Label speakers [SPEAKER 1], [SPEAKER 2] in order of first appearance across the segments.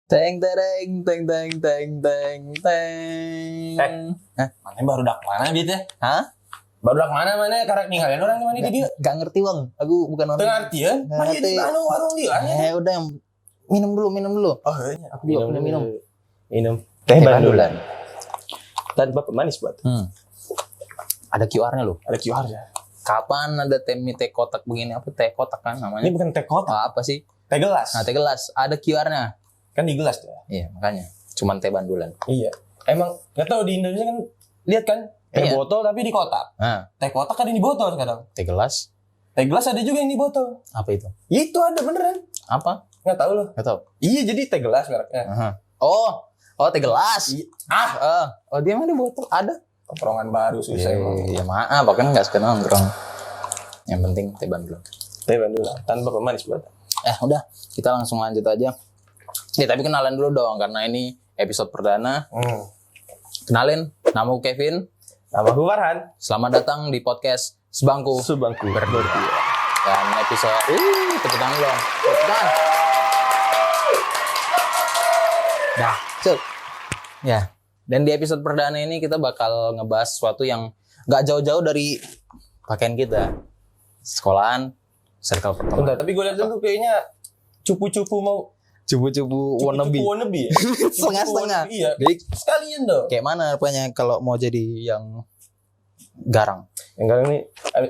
[SPEAKER 1] Teng tereng teng teng teng teng teng.
[SPEAKER 2] Mana baru dak mana gitu ya?
[SPEAKER 1] Hah?
[SPEAKER 2] Baru dak mana karek ninggalin orang di mana di dia?
[SPEAKER 1] Gak ngerti bang, aku bukan orang.
[SPEAKER 2] Tengah arti ya?
[SPEAKER 1] Nggak
[SPEAKER 2] Mana
[SPEAKER 1] ngerti.
[SPEAKER 2] di anu warung dia?
[SPEAKER 1] Udah yang minum dulu.
[SPEAKER 2] Oh iya.
[SPEAKER 1] Aku juga udah minum.
[SPEAKER 2] Minum teh bandulan tanpa pemanis buat.
[SPEAKER 1] Ada QR-nya loh.
[SPEAKER 2] Ada QR ya.
[SPEAKER 1] Kapan ada teh kotak begini? Apa teh kotak kan namanya?
[SPEAKER 2] Ini bukan teh kotak,
[SPEAKER 1] Apa sih?
[SPEAKER 2] teh gelas.
[SPEAKER 1] Nah, teh gelas. Ada QR-nya.
[SPEAKER 2] Kan di gelas ya.
[SPEAKER 1] Iya, makanya. Cuman teh bandulan.
[SPEAKER 2] Iya. Emang nggak tahu di Indonesia kan lihat kan teh
[SPEAKER 1] Iya.
[SPEAKER 2] botol tapi di kotak.
[SPEAKER 1] Nah,
[SPEAKER 2] Teh kotak ada di botol sekarang.
[SPEAKER 1] teh gelas.
[SPEAKER 2] Teh gelas ada juga yang di botol.
[SPEAKER 1] Apa itu?
[SPEAKER 2] Ya, itu ada beneran.
[SPEAKER 1] Apa?
[SPEAKER 2] Nggak tahu loh.
[SPEAKER 1] Gak tahu.
[SPEAKER 2] Iya jadi teh gelas mereknya.
[SPEAKER 1] Aha. Oh, teh gelas. Oh, dia mah di botol. Ada.
[SPEAKER 2] Tongkrongan baru susah emang.
[SPEAKER 1] Ya maaf, bahkan nggak suka nongkrong. Yang penting teh bandulan.
[SPEAKER 2] Teh bandulan tanpa pemanis buat.
[SPEAKER 1] Udah, kita langsung lanjut aja. Tapi kenalan dulu dong, karena ini episode perdana. Kenalin, namaku Kevin.
[SPEAKER 2] Namaku Farhan.
[SPEAKER 1] Selamat datang di podcast Sebangku Berdua. Dan episode, tepuk tangan dong. Tepuk tangan. Dah, cuk. Ya, dan di episode perdana ini kita bakal ngebahas sesuatu yang gak jauh-jauh dari pakaian kita. Sekolahan, circle pertemanan.
[SPEAKER 2] Bentar, tapi gue lihat dulu kayaknya cupu-cupu mau
[SPEAKER 1] Cupu-cupu wannabe.
[SPEAKER 2] ya?
[SPEAKER 1] Setengah-setengah.
[SPEAKER 2] Iya.
[SPEAKER 1] Jadi
[SPEAKER 2] Sekalian dong.
[SPEAKER 1] kayak mana rupanya kalau mau jadi yang garang?
[SPEAKER 2] Yang kali ini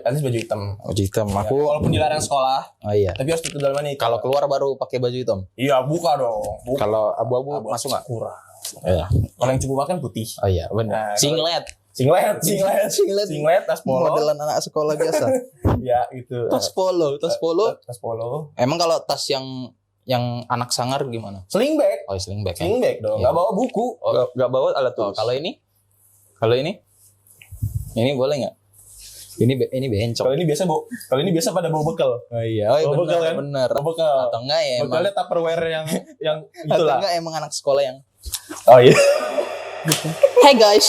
[SPEAKER 2] alis baju hitam.
[SPEAKER 1] Baju hitam.
[SPEAKER 2] Ya,
[SPEAKER 1] Aku
[SPEAKER 2] walaupun dilarang sekolah,
[SPEAKER 1] iya.
[SPEAKER 2] tapi harus tutup dalamannya itu.
[SPEAKER 1] Kalau keluar baru pakai baju hitam.
[SPEAKER 2] Iya, buka dong. Buka.
[SPEAKER 1] Kalau abu-abu masuk nggak?
[SPEAKER 2] Kurang.
[SPEAKER 1] Iya.
[SPEAKER 2] Kalau yang cukup banget kan putih.
[SPEAKER 1] Oh iya, benar.
[SPEAKER 2] Nah,
[SPEAKER 1] Singlet.
[SPEAKER 2] Singlet, tas polo.
[SPEAKER 1] Modelan anak sekolah biasa.
[SPEAKER 2] Ya, itu.
[SPEAKER 1] Tas polo.
[SPEAKER 2] Tas polo.
[SPEAKER 1] Emang kalau tas yang anak sangar gimana?
[SPEAKER 2] Sling bag.
[SPEAKER 1] Oh, sling bag. Ya?
[SPEAKER 2] Sling bag dong.
[SPEAKER 1] Iya.
[SPEAKER 2] Gak bawa buku. Gak bawa alat
[SPEAKER 1] Oh,
[SPEAKER 2] tulis.
[SPEAKER 1] kalau ini? Ini boleh nggak? Ini bencong.
[SPEAKER 2] Kalau ini biasa pada bawa bekal.
[SPEAKER 1] Oh iya,
[SPEAKER 2] Bawa bekal kan?
[SPEAKER 1] bener.
[SPEAKER 2] Bawa bekal.
[SPEAKER 1] Atau enggak ya emang?
[SPEAKER 2] Bekalnya Tupperware yang
[SPEAKER 1] Atau
[SPEAKER 2] itulah.
[SPEAKER 1] enggak emang anak sekolah yang
[SPEAKER 2] Oh iya.
[SPEAKER 1] Hey guys.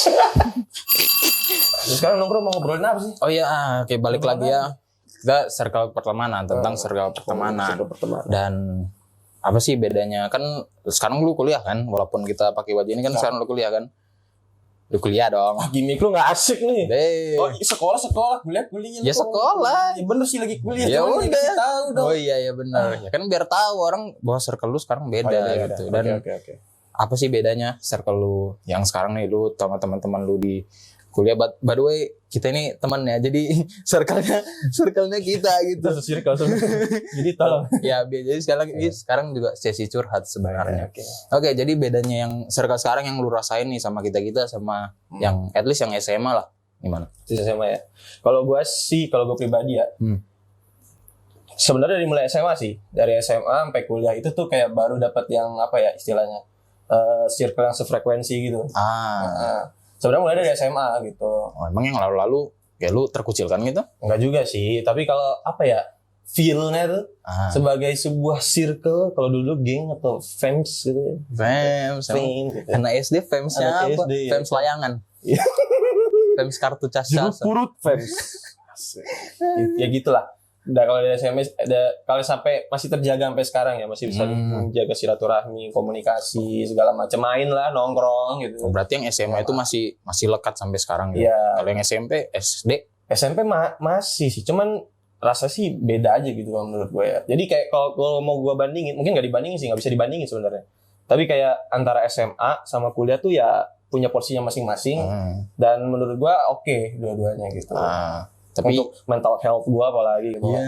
[SPEAKER 2] Terus sekarang nongkrong mau ngobrolin apa sih?
[SPEAKER 1] Oh iya, oke balik lagi ya. Kita circle pertemanan, tentang circle pertemanan. Dan apa sih bedanya? Kan sekarang lu kuliah kan, walaupun kita pakai baju ini kan sekarang lu kuliah kan. Lu kuliah dong.
[SPEAKER 2] Gimik lu gak asik nih.
[SPEAKER 1] Deh.
[SPEAKER 2] Oh sekolah, kuliah.
[SPEAKER 1] Ya sekolah.
[SPEAKER 2] Ya bener sih lagi kuliah.
[SPEAKER 1] Ya
[SPEAKER 2] cuman
[SPEAKER 1] udah.
[SPEAKER 2] Tahu dong.
[SPEAKER 1] Oh iya benar. Ya kan biar tahu orang bahwa circle lu sekarang beda gitu. Dan
[SPEAKER 2] Oke.
[SPEAKER 1] apa sih bedanya circle lu yang sekarang nih lu sama teman-teman lu di kuliah? By the way, kita ini teman ya. Jadi circle-nya kita gitu.
[SPEAKER 2] Circle. Jadi tolong.
[SPEAKER 1] Ya, jadi sekarang juga sesi curhat sebenarnya.
[SPEAKER 2] Oke.
[SPEAKER 1] Oke, jadi bedanya yang circle sekarang yang lu rasain nih sama kita sama yang at least yang SMA lah. Gimana?
[SPEAKER 2] SMA ya. Kalau gue pribadi ya. Sebenarnya dari mulai SMA sih. Dari SMA sampai kuliah itu tuh kayak baru dapat yang apa ya istilahnya. Circle yang sefrekuensi gitu. Sebenarnya mulai dari SMA gitu.
[SPEAKER 1] Oh, emang yang lalu-lalu kayak lu terkucilkan gitu?
[SPEAKER 2] Enggak juga sih, tapi kalau apa ya, feel-nya tuh sebagai sebuah circle, kalau dulu geng atau fans gitu.
[SPEAKER 1] Fems.
[SPEAKER 2] Gitu.
[SPEAKER 1] Anak SD Femsnya
[SPEAKER 2] Anak
[SPEAKER 1] apa?
[SPEAKER 2] SD, ya.
[SPEAKER 1] Fems layangan.
[SPEAKER 2] Iya.
[SPEAKER 1] Fems kartu cas.
[SPEAKER 2] Purut fans. Ya gitulah. Udah kalau dari SMA kalau sampai masih terjaga sampai sekarang ya, masih bisa menjaga silaturahmi, komunikasi, segala macam, main lah, nongkrong gitu.
[SPEAKER 1] Oh, berarti yang SMA itu masih lekat sampai sekarang ya.
[SPEAKER 2] Iya.
[SPEAKER 1] Kalau yang SMP, SD
[SPEAKER 2] SMP masih sih, cuman rasa sih beda aja gitu kalau menurut gue ya. Jadi kayak kalau mau gue bandingin, mungkin nggak dibandingin sih, nggak bisa dibandingin sebenarnya. Tapi kayak antara SMA sama kuliah tuh ya punya porsinya masing-masing. Dan menurut gue oke dua-duanya gitu.
[SPEAKER 1] Tapi
[SPEAKER 2] untuk mental health gue apalagi gitu.
[SPEAKER 1] Iya,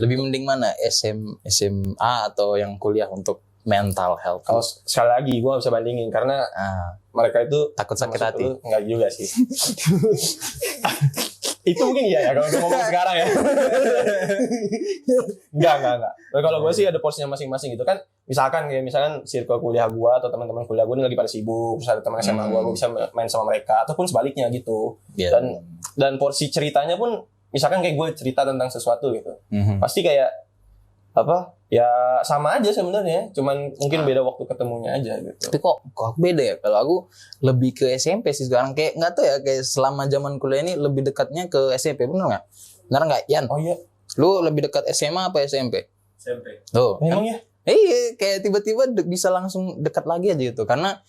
[SPEAKER 1] lebih mending mana SMA atau yang kuliah untuk mental health?
[SPEAKER 2] Kalau sekali lagi gue gak bisa bandingin karena mereka itu
[SPEAKER 1] takut sakit hati.
[SPEAKER 2] Enggak juga sih. Itu mungkin iya ya kalau ngomong sekarang ya. Enggak. Tapi kalau gue sih ada porsinya masing-masing gitu kan. Misalkan circle kuliah gue atau teman-teman kuliah gue ini lagi pada sibuk, terus ada teman SMA gue bisa main sama mereka ataupun sebaliknya gitu.
[SPEAKER 1] Yeah.
[SPEAKER 2] Dan porsi ceritanya pun misalkan kayak gue cerita tentang sesuatu gitu. Pasti kayak apa? Ya sama aja sebenarnya, cuman mungkin beda waktu ketemunya aja gitu.
[SPEAKER 1] Tapi kok aku beda ya? Kalau aku lebih ke SMP sih sekarang, kayak nggak tahu ya, kayak selama zaman kuliah ini lebih dekatnya ke SMP, bener nggak? Yan?
[SPEAKER 2] Oh iya.
[SPEAKER 1] Lu lebih dekat SMA apa SMP?
[SPEAKER 2] SMP.
[SPEAKER 1] Tuh,
[SPEAKER 2] Emang
[SPEAKER 1] kan?
[SPEAKER 2] ya?
[SPEAKER 1] kayak tiba-tiba bisa langsung dekat lagi aja gitu. Karena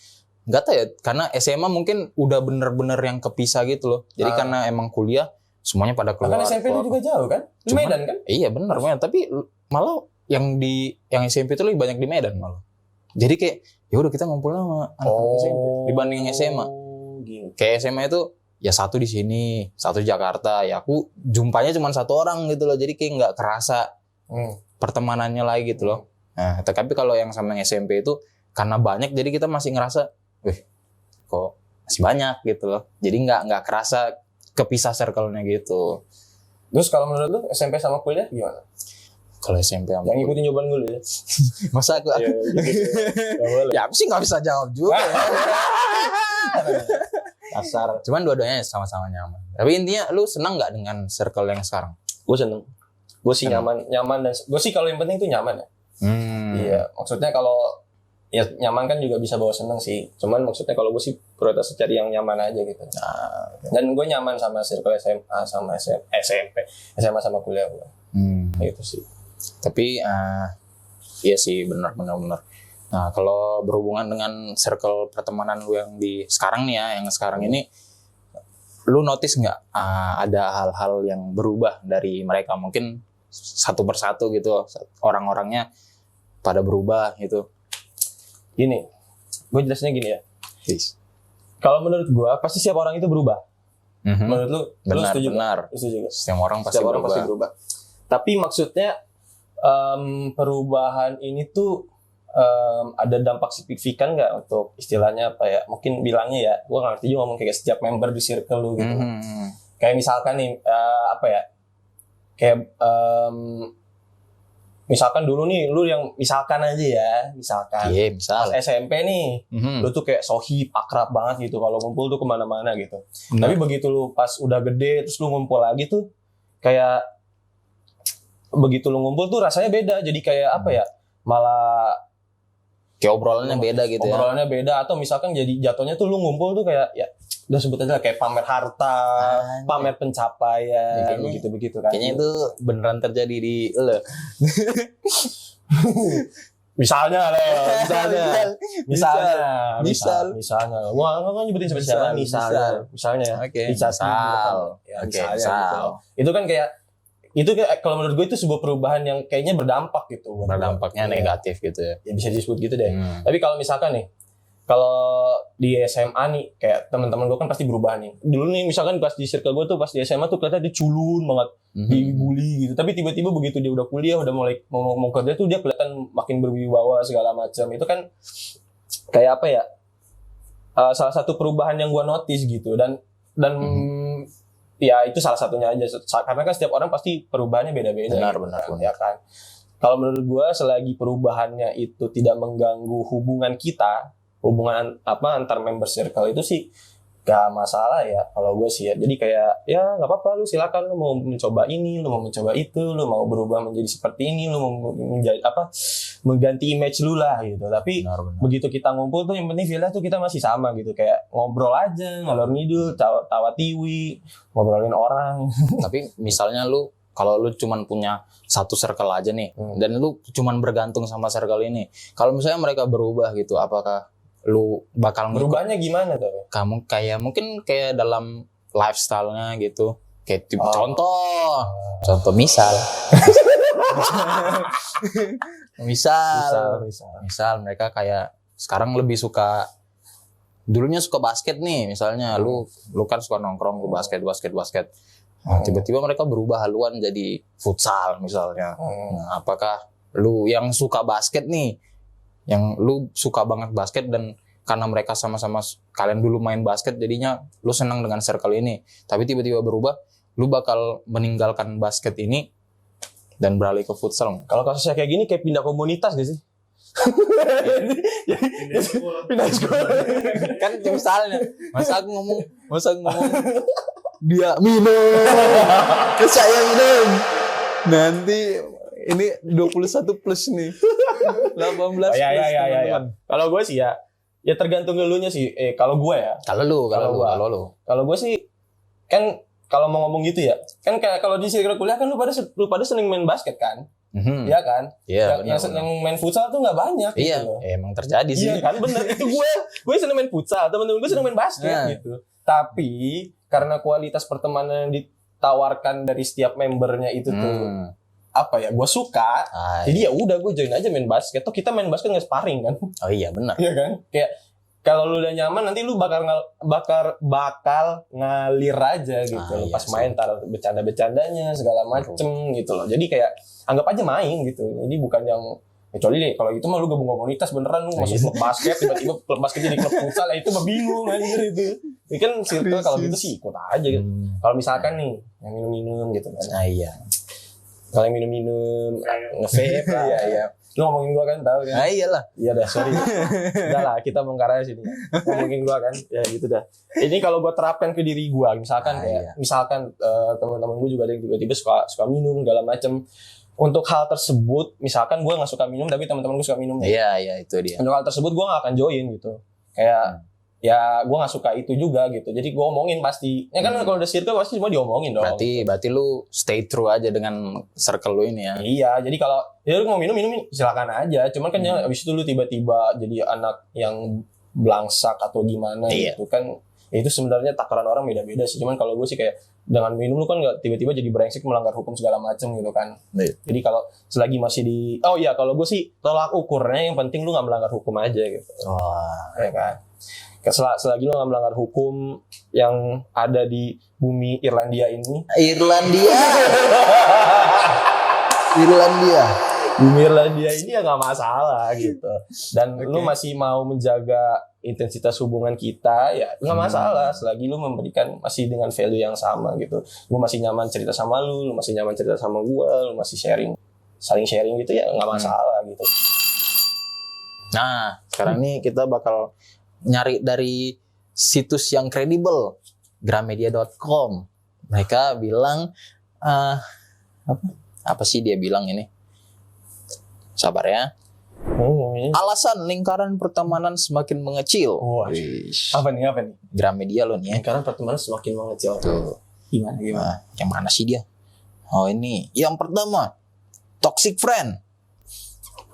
[SPEAKER 1] nggak tahu ya, karena SMA mungkin udah bener-bener yang kepisah gitu loh. Jadi karena emang kuliah semuanya pada keluar.
[SPEAKER 2] Bahkan SMP lu juga jauh kan? Di Medan kan?
[SPEAKER 1] Iya bener banget. Tapi malah yang SMP itu lebih banyak di Medan malah. Jadi kayak ya udah kita ngumpul sama anak-anak SMP dibanding yang SMA.
[SPEAKER 2] Gitu.
[SPEAKER 1] Kayak SMA itu ya satu di sini, satu di Jakarta. Ya aku jumpanya cuma satu orang gitu loh. Jadi kayak nggak kerasa pertemanannya lagi gitu loh. Nah, tapi kalau yang sama yang SMP itu karena banyak jadi kita masih ngerasa, kok masih banyak gitu loh. Jadi nggak kerasa kepisah circle-nya gitu.
[SPEAKER 2] Terus kalau menurut lu SMP sama kuliah gimana?
[SPEAKER 1] Kalau SMP sama
[SPEAKER 2] yang ikutin jawaban gue ya.
[SPEAKER 1] Masa aku
[SPEAKER 2] Iya, gitu. Gak boleh.
[SPEAKER 1] ya aku sih nggak bisa jawab juga.
[SPEAKER 2] Kasar.
[SPEAKER 1] Cuman dua-duanya sama-sama nyaman. Tapi intinya lu senang nggak dengan circle yang sekarang?
[SPEAKER 2] Gue seneng. Gue sih nyaman dan gue sih kalau yang penting itu nyaman ya. Iya, maksudnya kalau ya nyaman kan juga bisa bawa seneng sih. Cuman maksudnya kalau gue sih prioritas cari yang nyaman aja gitu. Dan gue nyaman sama circle SMA sama SMP, SMA sama kuliah gue. Gitu sih.
[SPEAKER 1] Tapi iya sih benar. Nah kalau berhubungan dengan circle pertemanan lu yang di sekarang nih ya, yang sekarang ini, lu notice nggak ada hal-hal yang berubah dari mereka? Mungkin satu persatu gitu, orang-orangnya pada berubah gitu.
[SPEAKER 2] Gini, gue jelasnya gini ya. Kalau menurut gue pasti setiap orang itu berubah. Menurut lu, lu setuju?
[SPEAKER 1] Benar.
[SPEAKER 2] Lu setuju?
[SPEAKER 1] Setiap orang pasti berubah.
[SPEAKER 2] Tapi maksudnya perubahan ini tuh ada dampak signifikan nggak untuk istilahnya apa ya? Mungkin bilangnya ya, gue nggak ngerti juga ngomong kayak setiap member di circle lu gitu. Kayak misalkan nih apa ya? Kayak misalkan dulu nih, lu yang misalkan aja ya, misalkan
[SPEAKER 1] misal
[SPEAKER 2] pas SMP nih, lu tuh kayak sohib, akrab banget gitu, kalau ngumpul tuh kemana-mana gitu. Tapi begitu lu pas udah gede, terus lu ngumpul lagi tuh, kayak begitu lu ngumpul tuh rasanya beda, jadi kayak apa ya, malah
[SPEAKER 1] kayak obrolannya beda gitu ya.
[SPEAKER 2] Obrolannya beda, atau misalkan jadi jatuhnya tuh lu ngumpul tuh kayak, ya udah sebut aja kayak pamer harta, pamer pencapaian, begitu kan.
[SPEAKER 1] Kayaknya itu beneran terjadi di lo.
[SPEAKER 2] Misalnya. Wah, nggak nyebutin siapa. Misalnya.
[SPEAKER 1] Oke.
[SPEAKER 2] Misal. Itu kan kayak kalau menurut gue itu sebuah perubahan yang kayaknya berdampak gitu.
[SPEAKER 1] Berdampaknya negatif gitu ya.
[SPEAKER 2] Ya bisa disebut gitu deh. Tapi kalau misalkan nih, kalau di SMA nih, kayak teman-teman gue kan pasti berubah nih. Dulu nih misalkan pas di circle gue tuh, pas di SMA tuh kelihatan dia culun banget, dibully gitu. Tapi tiba-tiba begitu dia udah kuliah, udah mulai mau kerja tuh dia kelihatan makin berwibawa segala macam. Itu kan kayak apa ya? Salah satu perubahan yang gue notice gitu. Dan ya itu salah satunya aja. Karena kan setiap orang pasti perubahannya beda-beda.
[SPEAKER 1] Benar.
[SPEAKER 2] Ya kan. Kalau menurut gue selagi perubahannya itu tidak mengganggu hubungan kita, hubungan antar member circle itu sih gak masalah ya kalau gue sih ya. Jadi kayak ya nggak apa-apa, lu silakan, lu mau mencoba ini, lu mau mencoba itu, lu mau berubah menjadi seperti ini, lu mau menjadi mengganti image lu lah gitu. Tapi begitu kita ngumpul tuh yang penting feelnya tuh kita masih sama gitu, kayak ngobrol aja, ngalor ngidul, tawa tiwi, ngobrolin orang. Tapi
[SPEAKER 1] misalnya kalau lu cuman punya satu circle aja nih, dan lu cuman bergantung sama circle ini, kalau misalnya mereka berubah gitu, apakah lu bakal
[SPEAKER 2] berubahnya gimana tuh?
[SPEAKER 1] Kamu mungkin kayak dalam lifestyle-nya gitu. Kayak contoh misal. misal mereka kayak sekarang lebih suka, dulunya suka basket nih misalnya, lu kan suka nongkrong ke basket. Nah, tiba-tiba mereka berubah haluan jadi futsal misalnya. Nah, apakah lu yang suka basket nih, yang lu suka banget basket, dan karena mereka sama-sama kalian dulu main basket jadinya lu senang dengan circle ini, tapi tiba-tiba berubah, lu bakal meninggalkan basket ini dan beralih ke futsal? Kalau kasusnya kayak gini kayak pindah komunitas gak sih? Pindah sekolah. Kan misalnya masa aku ngomong dia minum saya minum, nanti ini 21 plus nih, 18 plus.
[SPEAKER 2] Ya. Kalau gue sih ya tergantung dulunya sih. Kalau gue ya. Kalau gue sih kan kalau mau ngomong gitu ya, kan kalau di circle kuliah kan lu pada sering main basket kan. Iya kan?
[SPEAKER 1] Iya,
[SPEAKER 2] Yang main futsal tuh nggak banyak
[SPEAKER 1] Iya,
[SPEAKER 2] gitu loh.
[SPEAKER 1] emang terjadi sih.
[SPEAKER 2] Iya kan, bener. Itu gue seneng main futsal, temen-temen gue seneng main basket gitu. Tapi karena kualitas pertemanan yang ditawarkan dari setiap membernya itu tuh apa ya, gue suka. Jadi ya udah gue join aja main basket. Toh kita main basket nggak sparring kan?
[SPEAKER 1] Oh iya benar.
[SPEAKER 2] Iya kan? Kayak kalau lu udah nyaman nanti lu bakal ngalir aja gitu.
[SPEAKER 1] Iya
[SPEAKER 2] Pas main tar bercanda-bercandanya segala macem gitu loh. Jadi kayak anggap aja main gitu. Jadi bukan yang kecuali deh kalau itu mah lu gabung komunitas beneran lu masuk klub basket tiba-tiba klub basket jadi klub futsal ya itu mah bingung anjir itu. Ini kan circle kalau gitu sih ikut aja gitu. Kalau misalkan nih yang minum-minum gitu kan.
[SPEAKER 1] Iya.
[SPEAKER 2] Kalau yang minum-minum nge-vape lah. Iya. Lu ngomongin gua kan tahu kan?
[SPEAKER 1] Iyalah.
[SPEAKER 2] Iya dah, sorry. Udah lah, kita mengkaranya sini. Ngomongin gua kan. Ya gitu dah. Ini kalau gua terapkan ke diri gua, misalkan misalkan teman-teman gua juga ada yang tiba-tiba suka minum segala macem. Untuk hal tersebut, misalkan gua nggak suka minum tapi teman-teman gua suka minum.
[SPEAKER 1] Iya, itu dia.
[SPEAKER 2] Untuk hal tersebut gua nggak akan join gitu. Kayak ya gue nggak suka itu juga gitu, jadi gue omongin pasti ya kan. Kalau udah circle pasti semua diomongin dong.
[SPEAKER 1] Berarti lu stay true aja dengan circle lu ini ya.
[SPEAKER 2] Iya, jadi kalau ya lu mau minum silakan aja, cuman kan ya abis itu lu tiba-tiba jadi anak yang belangsak atau gimana gitu kan, ya itu sebenarnya takaran orang beda-beda sih. Cuman kalau gue sih kayak dengan minum lu kan nggak tiba-tiba jadi brengsek melanggar hukum segala macem gitu kan. Jadi kalau selagi masih kalau gue sih tolak ukurnya yang penting lu nggak melanggar hukum aja gitu. Ya kan. Selagi lo nggak melanggar hukum yang ada di bumi Irlandia ini. Bumi Irlandia ini ya nggak masalah gitu. Dan lu masih mau menjaga intensitas hubungan kita ya nggak masalah. Selagi lu memberikan masih dengan value yang sama gitu. Gue masih nyaman cerita sama lu masih nyaman cerita sama gue, lu masih saling sharing gitu ya nggak masalah gitu.
[SPEAKER 1] Nah, sekarang nih kita bakal nyari dari situs yang kredibel, gramedia.com. Mereka bilang apa sih dia bilang ini? Sabar ya. Alasan lingkaran pertemanan semakin mengecil.
[SPEAKER 2] Apa nih?
[SPEAKER 1] Gramedia lo nih ya.
[SPEAKER 2] Lingkaran pertemanan semakin mengecil.
[SPEAKER 1] Tuh.
[SPEAKER 2] Gimana?
[SPEAKER 1] Yang mana sih dia? Oh ini. Yang pertama, toxic friend.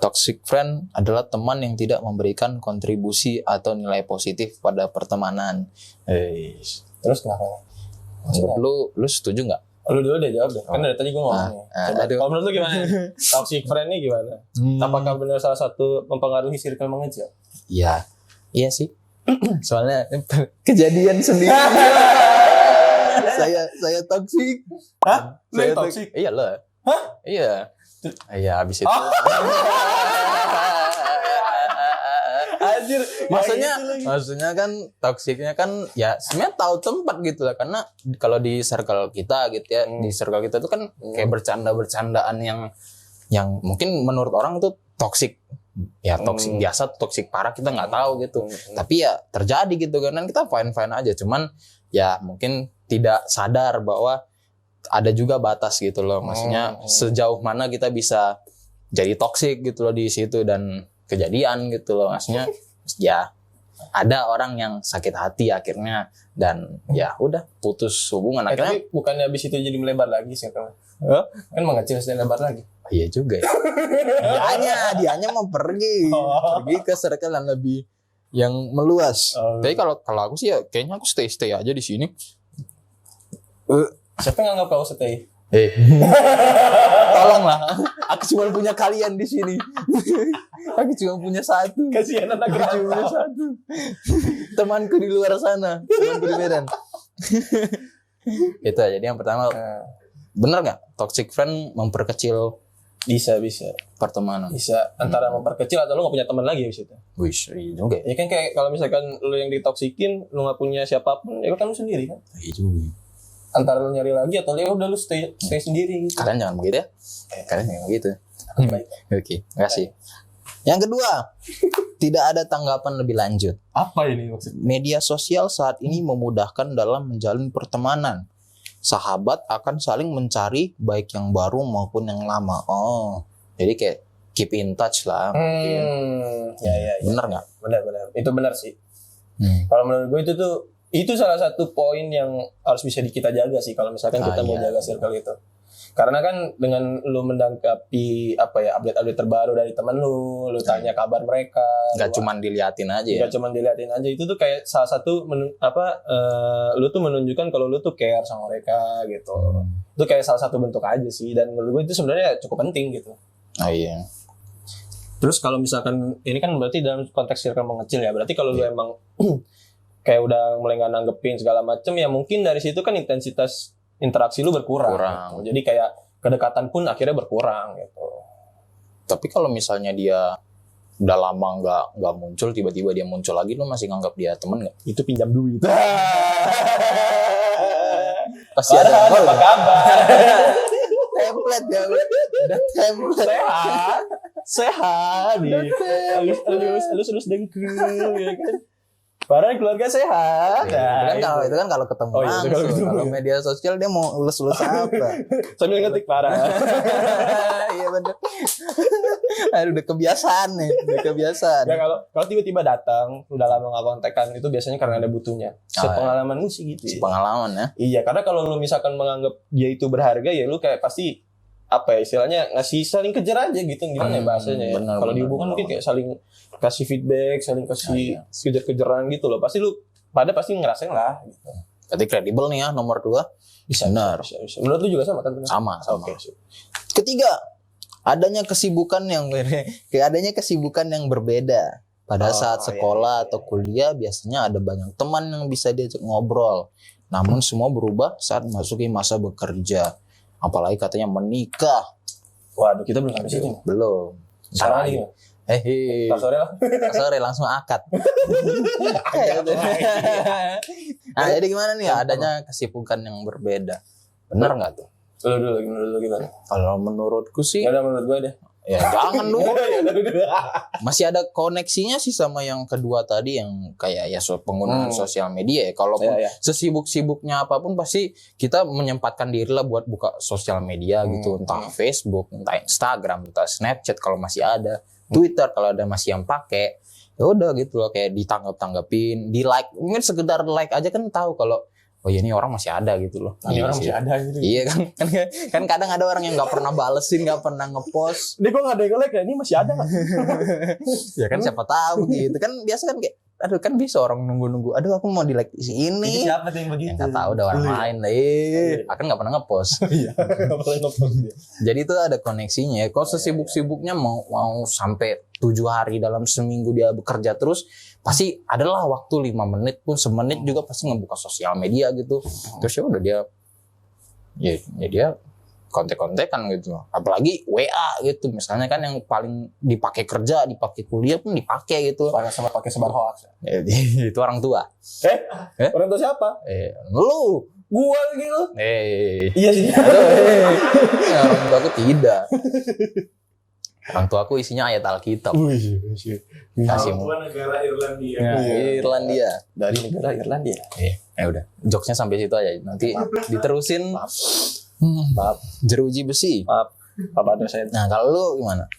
[SPEAKER 1] Toxic friend adalah teman yang tidak memberikan kontribusi atau nilai positif pada pertemanan.
[SPEAKER 2] Terus kenapa?
[SPEAKER 1] Menurut lu setuju nggak?
[SPEAKER 2] Lu dulu udah jawab deh. Kan dari tadi gue ngomong. Kalau menurut lu gimana? Toxic friend ini gimana? Apakah benar salah satu mempengaruhi circle mengecil?
[SPEAKER 1] Iya sih. Soalnya kejadian sendiri. saya toxic.
[SPEAKER 2] Hah? Lu
[SPEAKER 1] Saya
[SPEAKER 2] toxic?
[SPEAKER 1] Iya lah.
[SPEAKER 2] Hah?
[SPEAKER 1] Iya. Iya habis itu.
[SPEAKER 2] Anjir,
[SPEAKER 1] maksudnya kan toksiknya kan ya sebenarnya tahu tempat gitu lah, karena kalau di circle kita gitu ya, di circle kita tuh kan kayak bercandaan yang mungkin menurut orang itu toksik. Ya toksik biasa, toksik parah kita nggak tahu gitu. Tapi ya terjadi gitu kan kita fine aja, cuman ya mungkin tidak sadar bahwa ada juga batas gitu loh. Maksudnya sejauh mana kita bisa jadi toksik gitu loh di situ, dan kejadian gitu loh. Maksudnya ya ada orang yang sakit hati akhirnya, dan ya udah putus hubungan akhirnya.
[SPEAKER 2] Tapi bukannya habis itu jadi melebar lagi sih kan? Kan mengecil dan lebar lagi.
[SPEAKER 1] Iya juga ya. Dianya mau pergi ke circle yang lebih yang meluas. Tapi kalau aku sih ya kayaknya aku stay aja di sini.
[SPEAKER 2] Siapa yang nganggap kau stay?
[SPEAKER 1] Tolonglah, aku cuma punya kalian di sini. Aku cuma punya satu.
[SPEAKER 2] Kasihan anak
[SPEAKER 1] Aku cuma punya satu. Temanku di luar sana, temanku di Medan. Itu aja. Jadi yang pertama, bener nggak toxic friend memperkecil?
[SPEAKER 2] Bisa
[SPEAKER 1] pertemanan.
[SPEAKER 2] Bisa antara memperkecil atau lu nggak punya teman lagi di situ.
[SPEAKER 1] Wih, iya juga.
[SPEAKER 2] Ya kan kayak kalau misalkan lu yang ditoksikin, lu nggak punya siapapun, ya kan lu sendiri kan.
[SPEAKER 1] Iya juga.
[SPEAKER 2] Antara lu nyari lagi atau ya udah lu stay sendiri gitu.
[SPEAKER 1] Kalian jangan begitu ya. Kalian jangan begitu. Oke, makasih. Yang kedua, tidak ada tanggapan lebih lanjut.
[SPEAKER 2] Apa ini maksudnya?
[SPEAKER 1] Media sosial saat ini memudahkan dalam menjalin pertemanan. Sahabat akan saling mencari baik yang baru maupun yang lama. Jadi kayak keep in touch lah.
[SPEAKER 2] Ya.
[SPEAKER 1] Bener nggak?
[SPEAKER 2] Benar. Itu benar sih. Kalau menurut gue itu salah satu poin yang harus bisa kita jaga sih kalau misalkan kita mau jaga circle itu. Karena kan dengan lu mendangkapi update terbaru dari temen lu tanya kabar mereka.
[SPEAKER 1] Nggak cuman diliatin aja ya.
[SPEAKER 2] Nggak cuman diliatin aja, itu tuh kayak salah satu lu tuh menunjukkan kalau lu tuh care sama mereka gitu. Itu kayak salah satu bentuk aja sih, dan menurut gue itu sebenarnya cukup penting gitu.
[SPEAKER 1] Oh iya.
[SPEAKER 2] Terus kalau misalkan ini kan berarti dalam konteks circle mengecil ya, berarti kalau lu emang kayak udah mulai nggak nanggepin segala macem ya, mungkin dari situ kan intensitas interaksi lu berkurang. Gitu. Jadi kayak kedekatan pun akhirnya berkurang gitu.
[SPEAKER 1] Tapi kalau misalnya dia udah lama nggak muncul, tiba-tiba dia muncul lagi, lu masih nganggap dia temen nggak?
[SPEAKER 2] Itu pinjam duit.
[SPEAKER 1] Pasti ada
[SPEAKER 2] apa kabar?
[SPEAKER 1] Template ya, udah template.
[SPEAKER 2] Sehat nih. Halus dengkul ya kan. Padahal keluarga sehat.
[SPEAKER 1] Ya, itu kan kalau ketemu langsung. Kalau media sosial dia mau ulus-ulus apa?
[SPEAKER 2] Sambil ngetik parah.
[SPEAKER 1] Iya bener. Aduh, udah kebiasaan nih,
[SPEAKER 2] Ya kalau tiba-tiba datang, udah lama nggak kontekan, itu biasanya karena ada butuhnya. Sepengalaman lu sih gitu.
[SPEAKER 1] Pengalaman ya.
[SPEAKER 2] Iya, karena kalau lu misalkan menganggap dia itu berharga, ya lu kayak pasti istilahnya ngasih saling kejar aja gitu, gimana ya bahasanya ya. Kalau di hubungan mungkin kayak saling kasih feedback, saling kasih kejar-kejaran gitu loh. Pasti pasti ngerasain lah gitu.
[SPEAKER 1] Berarti kredibel nih ya, nomor 2.
[SPEAKER 2] Bisa. Menurut lu juga sama kan?
[SPEAKER 1] Sama.
[SPEAKER 2] Okay.
[SPEAKER 1] Ketiga, adanya kesibukan yang berbeda. Pada saat sekolah atau kuliah biasanya ada banyak teman yang bisa diajak ngobrol. Namun semua berubah saat memasuki masa bekerja. Apalagi katanya menikah.
[SPEAKER 2] Waduh, kita belum sampai situ.
[SPEAKER 1] Belum.
[SPEAKER 2] Sekarang lagi.
[SPEAKER 1] Sore langsung akad. Nah, jadi gimana nih adanya kesibukan yang berbeda? Benar nggak tuh?
[SPEAKER 2] Menurut lu gimana?
[SPEAKER 1] Kalau menurutku sih.
[SPEAKER 2] Nggak ada, menurut gue deh.
[SPEAKER 1] Ya jangan dulu. Masih ada koneksinya sih sama yang kedua tadi, yang kayak ya penggunaan sosial media ya. Kalau sesibuk-sibuknya apapun pasti kita menyempatkan diri lah buat buka sosial media gitu, entah Facebook, entah Instagram, entah Snapchat kalau masih ada, Twitter kalau ada masih yang pakai. Ya udah gitu loh, kayak ditanggapin, di like, mungkin sekedar like aja kan tahu kalau oh iya ini orang masih ada gitu loh.
[SPEAKER 2] Ini orang masih ada gitu.
[SPEAKER 1] Iya kan kadang ada orang yang nggak pernah balesin, nggak pernah ngepost.
[SPEAKER 2] Ini kok nggak ada yang like ya? Ini masih ada nggak?
[SPEAKER 1] Ya kan siapa tahu gitu kan, biasa kan kayak aduh kan bisa orang nunggu aku mau di like ini.
[SPEAKER 2] Itu siapa tuh yang begitu?
[SPEAKER 1] Yang nggak tahu udah orang lain lah. Akan nggak pernah ngepost.
[SPEAKER 2] Iya. Nggak pernah ngepost dia.
[SPEAKER 1] Jadi itu ada koneksinya. Kalau sesibuk-sibuknya mau sampai 7 hari dalam seminggu dia bekerja terus, pasti adalah waktu 5 menit pun semenit juga pasti ngebuka sosial media gitu. Terus ya udah dia kontek-kontekan gitu. Apalagi WA gitu. Misalnya kan yang paling dipakai kerja, dipakai kuliah pun dipakai gitu.
[SPEAKER 2] Sama pakai sebar hoax.
[SPEAKER 1] Itu orang tua.
[SPEAKER 2] Orang tua siapa?
[SPEAKER 1] Lu.
[SPEAKER 2] Gua gitu. Iya sih.
[SPEAKER 1] Orang tua aku tidak. Orang tua aku isinya ayat Alkitab.
[SPEAKER 3] Kasih negara Irlandia.
[SPEAKER 1] Irlandia.
[SPEAKER 2] Dari negara Irlandia.
[SPEAKER 1] Ya udah. Jokesnya sampai situ aja. Nanti diterusin. Maaf. Jeruji besi.
[SPEAKER 2] Maaf ada saya.
[SPEAKER 1] Nah, kalau lu gimana?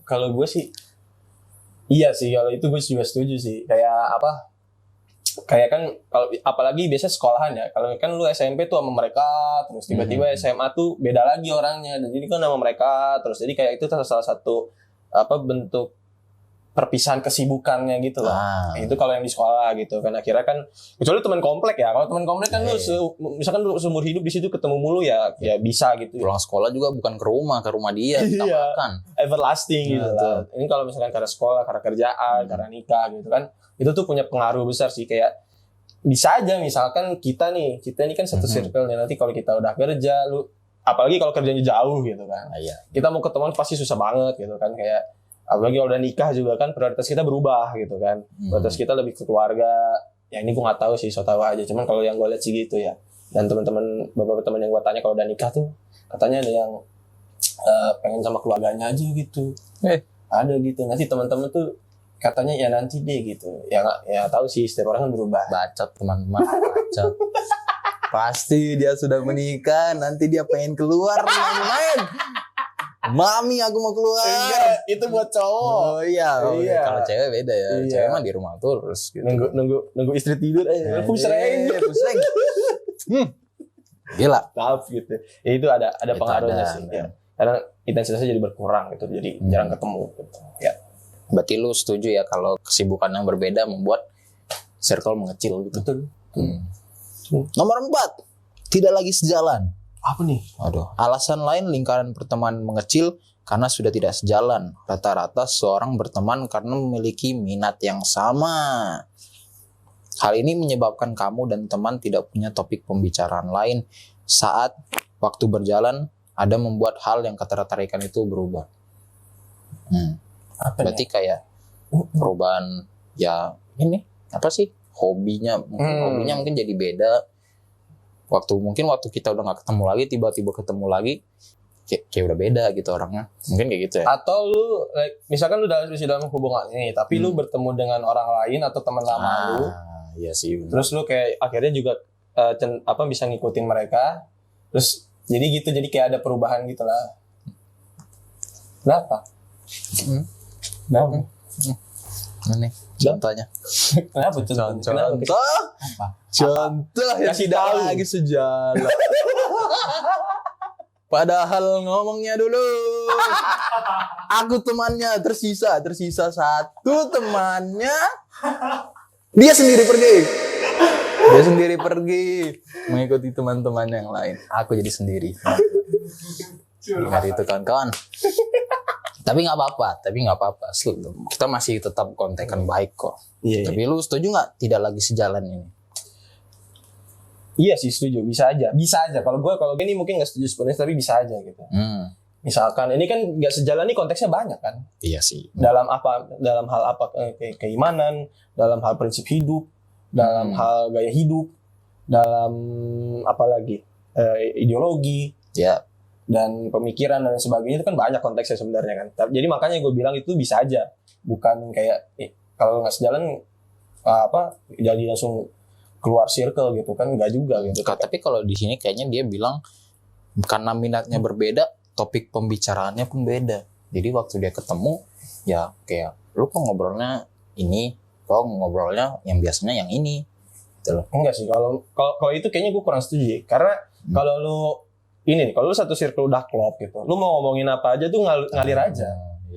[SPEAKER 2] Kalau gue sih iya sih, kalau itu gue juga setuju sih. Kayak kan kalau apalagi biasanya sekolahan ya. Kalau kan lu SMP tuh sama mereka, terus tiba-tiba SMA tuh beda lagi orangnya. Dan jadi kan sama mereka terus. Jadi kayak itu salah satu bentuk perpisahan kesibukannya gitu loh. Itu kalau yang di sekolah gitu kan, akhirnya kan kecuali teman komplek ya. Kalau teman komplek kan lu misalkan lu seumur hidup di situ ketemu mulu ya bisa gitu.
[SPEAKER 1] Pulang sekolah juga bukan ke rumah dia kita makan.
[SPEAKER 2] Everlasting gitu lah. Ini kalau misalkan karena sekolah, karena kerjaan, karena nikah gitu kan, itu tuh punya pengaruh besar sih. Kayak bisa aja misalkan kita ini kan satu circle nih, nanti kalau kita udah kerja, apalagi kalau kerjanya jauh gitu kan. Kita mau ketemuan pasti susah banget gitu kan, kayak apalagi kalau udah nikah juga kan prioritas kita berubah gitu kan. Prioritas kita lebih ke keluarga. Ya ini gue nggak tahu sih, so tahu aja. Cuman kalau yang gue lihat sih gitu ya. Dan beberapa teman yang gue tanya kalau udah nikah tuh katanya ada yang pengen sama keluarganya aja gitu. Ada gitu. Nanti teman-teman tuh katanya ya nanti deh gitu. Ya tahu sih, setiap orang kan berubah.
[SPEAKER 1] Bacot teman-teman, bacot. Pasti dia sudah menikah, nanti dia pengen keluar main-main. Mami aku mau keluar.
[SPEAKER 2] Enggak, itu buat cowok.
[SPEAKER 1] Oh iya. Kalau cewek beda ya. Cewek mah di rumah terus gitu.
[SPEAKER 2] Nunggu istri tidur aja. Pusreng.
[SPEAKER 1] Gila.
[SPEAKER 2] Tough gitu. Ya itu ada
[SPEAKER 1] Itu
[SPEAKER 2] pengaruhnya
[SPEAKER 1] ada,
[SPEAKER 2] sih.
[SPEAKER 1] ada.
[SPEAKER 2] Ya. Karena intensitasnya jadi berkurang gitu, jadi jarang ketemu gitu. Ya.
[SPEAKER 1] Berarti lu setuju ya kalau kesibukan yang berbeda membuat circle mengecil gitu.
[SPEAKER 2] Betul.
[SPEAKER 1] Nomor 4, tidak lagi sejalan.
[SPEAKER 2] Apa nih?
[SPEAKER 1] Aduh, alasan lain lingkaran pertemanan mengecil karena sudah tidak sejalan. Rata-rata seorang berteman karena memiliki minat yang sama. Hal ini menyebabkan kamu dan teman tidak punya topik pembicaraan lain saat waktu berjalan ada membuat hal yang ketertarikan itu berubah.
[SPEAKER 2] Apa
[SPEAKER 1] Berarti kayak perubahan ya ini apa sih hobinya mungkin jadi beda. Waktu kita udah nggak ketemu lagi, tiba-tiba ketemu lagi, kayak udah beda gitu orangnya. Mungkin kayak gitu ya.
[SPEAKER 2] Atau lu misalkan lu dalam hubungan ini, tapi lu bertemu dengan orang lain atau teman lama lu,
[SPEAKER 1] Iya sih. Bener.
[SPEAKER 2] terus lu kayak akhirnya juga bisa ngikutin mereka, terus jadi kayak ada perubahan gitu lah. Kenapa? Kenapa?
[SPEAKER 1] Ini contohnya.
[SPEAKER 2] Kenapa tuh? Kenapa?
[SPEAKER 1] Contoh yang
[SPEAKER 2] Kasih
[SPEAKER 1] tidak
[SPEAKER 2] tahu.
[SPEAKER 1] lagi sejalan. Padahal ngomongnya dulu. Aku temannya tersisa satu temannya. Dia sendiri pergi mengikuti teman-teman yang lain. Aku jadi sendiri. Ingat itu kawan-kawan. Tapi nggak apa-apa. Kita masih tetap kontekan baik kok.
[SPEAKER 2] Iya.
[SPEAKER 1] Tapi lu setuju nggak tidak lagi sejalan ini?
[SPEAKER 2] Iya sih setuju, bisa aja. Kalau gini mungkin nggak setuju sebenarnya, tapi bisa aja gitu. Misalkan ini kan nggak sejalan nih konteksnya banyak kan.
[SPEAKER 1] Iya sih.
[SPEAKER 2] Dalam hal apa keimanan, dalam hal prinsip hidup, dalam hal gaya hidup, dalam apa lagi ideologi,
[SPEAKER 1] Ya.
[SPEAKER 2] dan pemikiran dan sebagainya, itu kan banyak konteksnya sebenarnya kan. Jadi makanya gue bilang itu bisa aja, bukan kayak kalau nggak sejalan jadi langsung keluar circle gitu kan, nggak juga gitu.
[SPEAKER 1] Tapi kalau di sini kayaknya dia bilang karena minatnya berbeda, topik pembicaraannya pun beda. Jadi waktu dia ketemu, ya kayak lu kok ngobrolnya ini, kok ngobrolnya yang biasanya yang ini, gitu loh.
[SPEAKER 2] Enggak sih, kalau itu kayaknya gue kurang setuju ya. Karena kalau lu satu circle udah klop gitu, lu mau ngomongin apa aja tuh ngalir aja.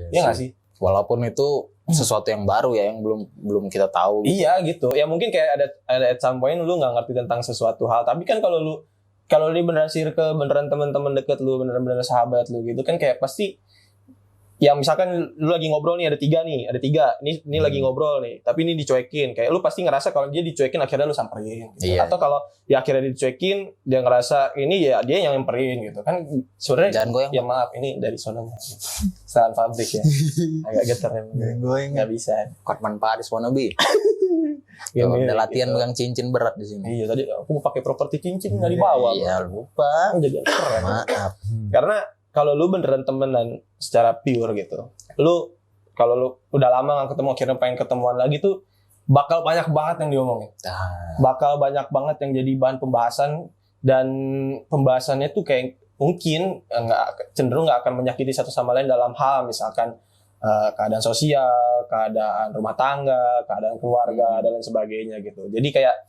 [SPEAKER 2] Iya nggak sih?
[SPEAKER 1] Walaupun itu sesuatu yang baru ya, yang belum kita tahu.
[SPEAKER 2] Iya gitu. Ya mungkin kayak ada at some point lu nggak ngerti tentang sesuatu hal, tapi kan kalau ini beneran circle, beneran teman-teman deket lu, beneran sahabat lu gitu kan, kayak pasti yang misalkan lu lagi ngobrol nih, ada tiga, ini lagi ngobrol nih, tapi ini dicuekin, kayak lu pasti ngerasa kalau dia dicuekin akhirnya lu samperin gitu.
[SPEAKER 1] Iya.
[SPEAKER 2] Atau kalau dia akhirnya dicuekin, dia ngerasa ini ya dia yang nyamperin gitu kan. Sebenarnya
[SPEAKER 1] Jangan goyang.
[SPEAKER 2] ya maaf, ini dari sonanya kesalahan pabrik ya, agak getar ya, nggak bisa.
[SPEAKER 1] Hotman Paris wannabe.
[SPEAKER 2] Ya,
[SPEAKER 1] Kalau udah
[SPEAKER 2] gitu.
[SPEAKER 1] latihan pegang cincin berat di sini.
[SPEAKER 2] Iya, tadi aku mau pakai properti cincin nggak dibawa.
[SPEAKER 1] Iya, lupa.
[SPEAKER 2] Jadi keren.
[SPEAKER 1] Maaf.
[SPEAKER 2] Karena kalau lu beneran temenan secara pure gitu, kalau lu udah lama gak ketemu, akhirnya pengen ketemuan lagi tuh, bakal banyak banget yang diomongin. Bakal banyak banget yang jadi bahan pembahasan, dan pembahasannya tuh kayak mungkin cenderung nggak akan menyakiti satu sama lain dalam hal misalkan keadaan sosial, keadaan rumah tangga, keadaan keluarga, dan lain sebagainya gitu. Jadi kayak